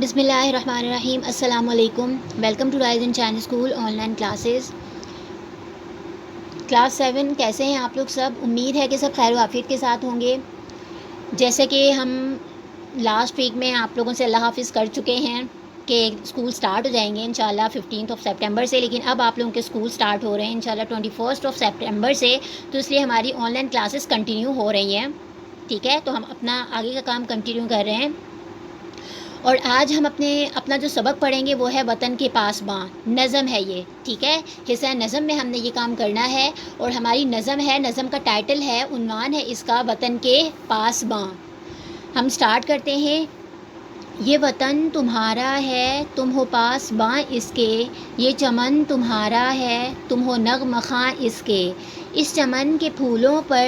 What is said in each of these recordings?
بسم اللہ الرحمن الرحیم. السلام علیکم. Welcome to rise in Chinese school online classes. Class 7 کیسے ہیں آپ لوگ سب؟ امید ہے کہ سب خیر و عافیت کے ساتھ ہوں گے. جیسے کہ ہم لاسٹ ویک میں آپ لوگوں سے اللہ حافظ کر چکے ہیں کہ اسکول سٹارٹ ہو جائیں گے انشاءاللہ 15 سپٹمبر سے، لیکن اب آپ لوگوں کے اسکول سٹارٹ ہو رہے ہیں انشاءاللہ 21 سپٹمبر سے، تو اس لیے ہماری آن لائن کلاسز کنٹینیو ہو رہی ہیں. ٹھیک ہے، تو ہم اپنا آگے کا کام کنٹینیو کر رہے ہیں. اور آج ہم اپنا جو سبق پڑھیں گے وہ ہے وطن کے پاسباں. نظم ہے یہ، ٹھیک ہے، حصہ نظم میں ہم نے یہ کام کرنا ہے. اور ہماری نظم ہے، نظم کا ٹائٹل ہے، عنوان ہے اس کا وطن کے پاسباں. ہم سٹارٹ کرتے ہیں. یہ وطن تمہارا ہے تم ہو پاسباں اس کے، یہ چمن تمہارا ہے تم ہو نغمہ خواں اس کے. اس چمن کے پھولوں پر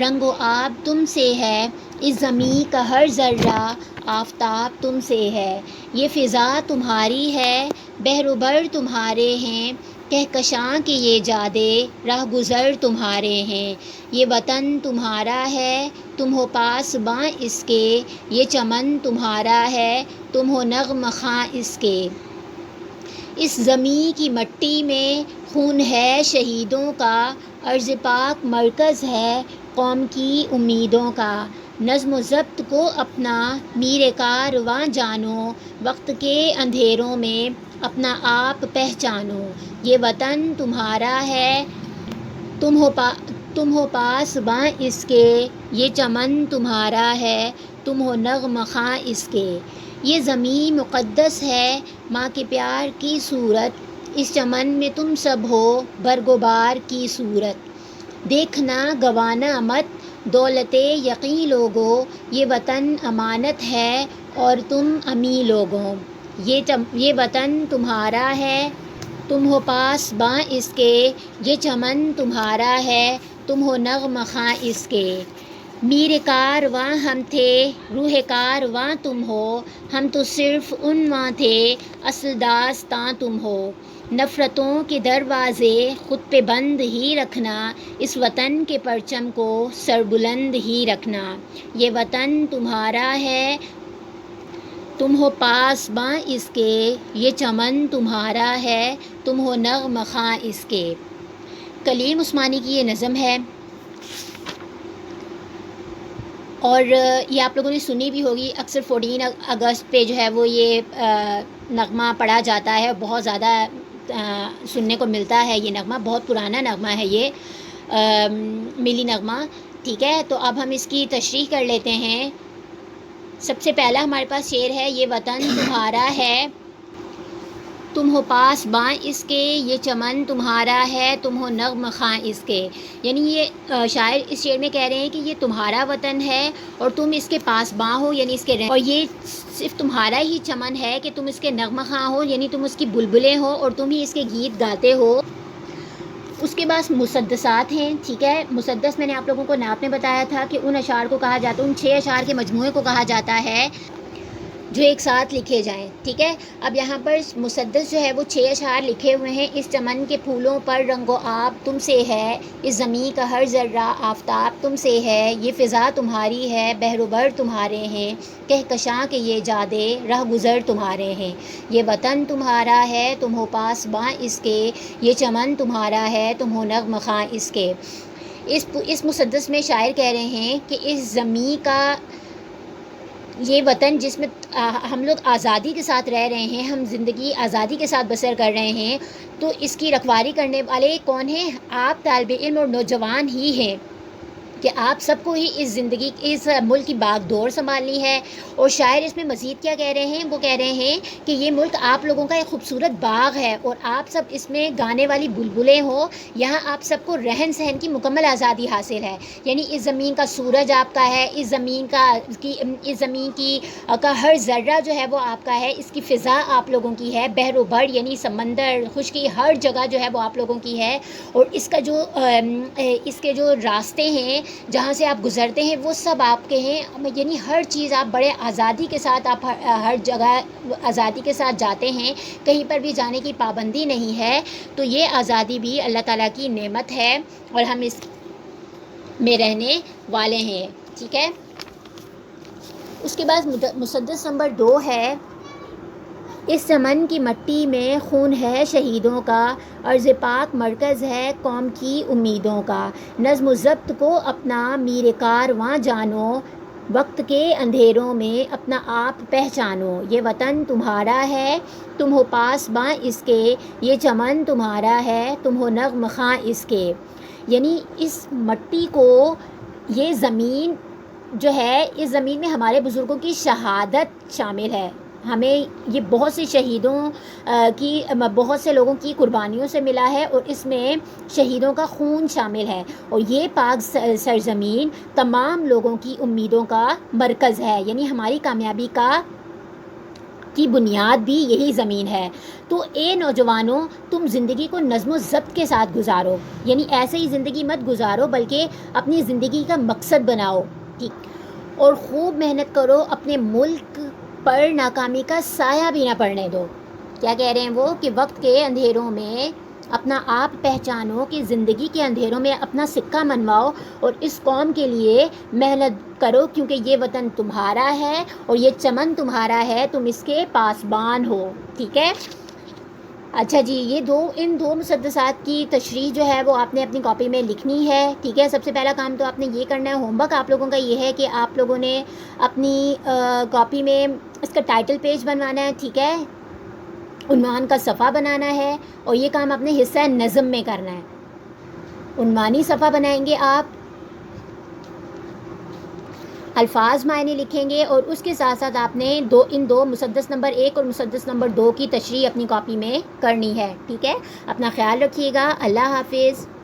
رنگ و آب تم سے ہے، اس زمیں کا ہر ذرہ آفتاب تم سے ہے. یہ فضا تمہاری ہے بحر و بر تمہارے ہیں، کہکشاں کے یہ جادے راہ گزر تمہارے ہیں. یہ وطن تمہارا ہے تم ہو پاسباں اس کے، یہ چمن تمہارا ہے تم ہو نغمہ خواں اس کے. اس زمیں کی مٹی میں خون ہے شہیدوں کا، ارض پاک مرکز ہے قوم کی امیدوں کا. نظم و ضبط کو اپنا میر کارواں جانو، وقت کے اندھیروں میں اپنا آپ پہچانو. یہ وطن تمہارا ہے تم ہو پاسباں اس کے، یہ چمن تمہارا ہے تم ہو نغمہ خواں اس کے. یہ زمین مقدس ہے ماں کے پیار کی صورت، اس چمن میں تم سب ہو برگ و بار کی صورت. دیکھنا گوانا مت دولت یقین لوگو، یہ وطن امانت ہے اور تم امی لوگوں. یہ وطن تمہارا ہے تم ہو پاسباں اس کے، یہ چمن تمہارا ہے تم ہو نغمہ خواں اس کے. میر کارواں ہم تھے روح کارواں تم ہو، ہم تو صرف عنواں تھے اصل داستاں تم ہو. نفرتوں کے دروازے خود پہ بند ہی رکھنا، اس وطن کے پرچم کو سربلند ہی رکھنا. یہ وطن تمہارا ہے تم ہو پاسباں اس کے، یہ چمن تمہارا ہے تم ہو نغمہ خواں اس کے. کلیم عثمانی کی یہ نظم ہے، اور یہ آپ لوگوں نے سنی بھی ہوگی. اکثر 14 اگست پہ جو ہے وہ یہ نغمہ پڑھا جاتا ہے، بہت زیادہ سننے کو ملتا ہے. یہ نغمہ بہت پرانا نغمہ ہے، یہ ملی نغمہ. ٹھیک ہے، تو اب ہم اس کی تشریح کر لیتے ہیں. سب سے پہلا ہمارے پاس شعر ہے، یہ وطن تمہارا ہے تم ہو پاسباں اس کے، یہ چمن تمہارا ہے تم ہو نغمہ خواں اس کے. یعنی یہ شاعر اس شعر میں کہہ رہے ہیں کہ یہ تمہارا وطن ہے اور تم اس کے پاسباں ہو، یعنی اس کے اور یہ صرف تمہارا ہی چمن ہے کہ تم اس کے نغمہ خواں ہو، یعنی تم اس کی بلبلیں ہو اور تم ہی اس کے گیت گاتے ہو. اس کے بعد مسدسات ہیں. ٹھیک ہے، مسدس میں نے آپ لوگوں کو نعت میں بتایا تھا کہ ان اشعار کو کہا جاتا ہے، ان 6 اشعار کے مجموعے کو کہا جاتا ہے جو ایک ساتھ لکھے جائیں. ٹھیک ہے، اب یہاں پر مسدس جو ہے وہ 6 اشعار لکھے ہوئے ہیں. اس چمن کے پھولوں پر رنگ و آب تم سے ہے، اس زمیں کا ہر ذرہ آفتاب تم سے ہے. یہ فضا تمہاری ہے بحر و بر تمہارے ہیں، کہکشاں کے یہ جادے راہ گزر تمہارے ہیں. یہ وطن تمہارا ہے تم ہو پاسباں اس کے، یہ چمن تمہارا ہے تم ہو نغمہ خواں اس کے. اس مسدس میں شاعر کہہ رہے ہیں کہ اس زمیں کا یہ وطن جس میں ہم لوگ آزادی کے ساتھ رہ رہے ہیں، ہم زندگی آزادی کے ساتھ بسر کر رہے ہیں، تو اس کی رکھوالی کرنے والے کون ہیں؟ آپ طالب علم اور نوجوان ہی ہیں، کہ آپ سب کو ہی اس زندگی اس ملک کی باغ دوڑ سنبھالنی ہے. اور شاعر اس میں مزید کیا کہہ رہے ہیں؟ وہ کہہ رہے ہیں کہ یہ ملک آپ لوگوں کا ایک خوبصورت باغ ہے اور آپ سب اس میں گانے والی بلبلیں ہو. یہاں آپ سب کو رہن سہن کی مکمل آزادی حاصل ہے، یعنی اس زمین کا سورج آپ کا ہے، اس زمین کا ہر ذرہ جو ہے وہ آپ کا ہے، اس کی فضا آپ لوگوں کی ہے، بحر و بر یعنی سمندر خشکی ہر جگہ جو ہے وہ آپ لوگوں کی ہے. اور اس کے جو راستے ہیں جہاں سے آپ گزرتے ہیں وہ سب آپ کے ہیں، یعنی ہر چیز آپ بڑے آزادی کے ساتھ آپ ہر جگہ آزادی کے ساتھ جاتے ہیں، کہیں پر بھی جانے کی پابندی نہیں ہے. تو یہ آزادی بھی اللہ تعالیٰ کی نعمت ہے اور ہم اس میں رہنے والے ہیں. ٹھیک ہے، اس کے بعد مسدس نمبر 2 ہے، اس چمن کی مٹی میں خون ہے شہیدوں کا، ارض پاک مرکز ہے قوم کی امیدوں کا، نظم و ضبط کو اپنا میر کارواں جانو، وقت کے اندھیروں میں اپنا آپ پہچانو، یہ وطن تمہارا ہے تم ہو پاسباں اس کے، یہ چمن تمہارا ہے تم ہو نغمہ خواں اس کے. یعنی اس مٹی کو، یہ زمین جو ہے، اس زمین میں ہمارے بزرگوں کی شہادت شامل ہے. ہمیں یہ بہت سے شہیدوں کی، بہت سے لوگوں کی قربانیوں سے ملا ہے، اور اس میں شہیدوں کا خون شامل ہے، اور یہ پاک سرزمین تمام لوگوں کی امیدوں کا مرکز ہے. یعنی ہماری کامیابی کی بنیاد بھی یہی زمین ہے. تو اے نوجوانوں، تم زندگی کو نظم و ضبط کے ساتھ گزارو. یعنی ایسے ہی زندگی مت گزارو، بلکہ اپنی زندگی کا مقصد بناؤ، ٹھیک، اور خوب محنت کرو، اپنے ملک پر ناکامی کا سایہ بھی نہ پڑنے دو. کیا کہہ رہے ہیں وہ کہ وقت کے اندھیروں میں اپنا آپ پہچانو، کہ زندگی کے اندھیروں میں اپنا سکہ منواؤ، اور اس قوم کے لیے محنت کرو، کیونکہ یہ وطن تمہارا ہے اور یہ چمن تمہارا ہے، تم اس کے پاسبان ہو. ٹھیک ہے. اچھا جی، ان دو مسدسات کی تشریح جو ہے وہ آپ نے اپنی کاپی میں لکھنی ہے. ٹھیک ہے. سب سے پہلا کام تو آپ نے یہ کرنا ہے، ہوم ورک آپ لوگوں کا یہ ہے کہ آپ لوگوں نے اپنی کاپی میں اس کا ٹائٹل پیج بنوانا ہے. ٹھیک ہے. عنوان کا صفحہ بنانا ہے، اور یہ کام آپ نے حصہ نظم میں کرنا ہے. عنوانی صفحہ بنائیں گے آپ، الفاظ معنی لکھیں گے، اور اس کے ساتھ ساتھ آپ نے ان دو مسدس نمبر 1 اور مسدس نمبر 2 کی تشریح اپنی کاپی میں کرنی ہے. ٹھیک ہے. اپنا خیال رکھیے گا. اللہ حافظ.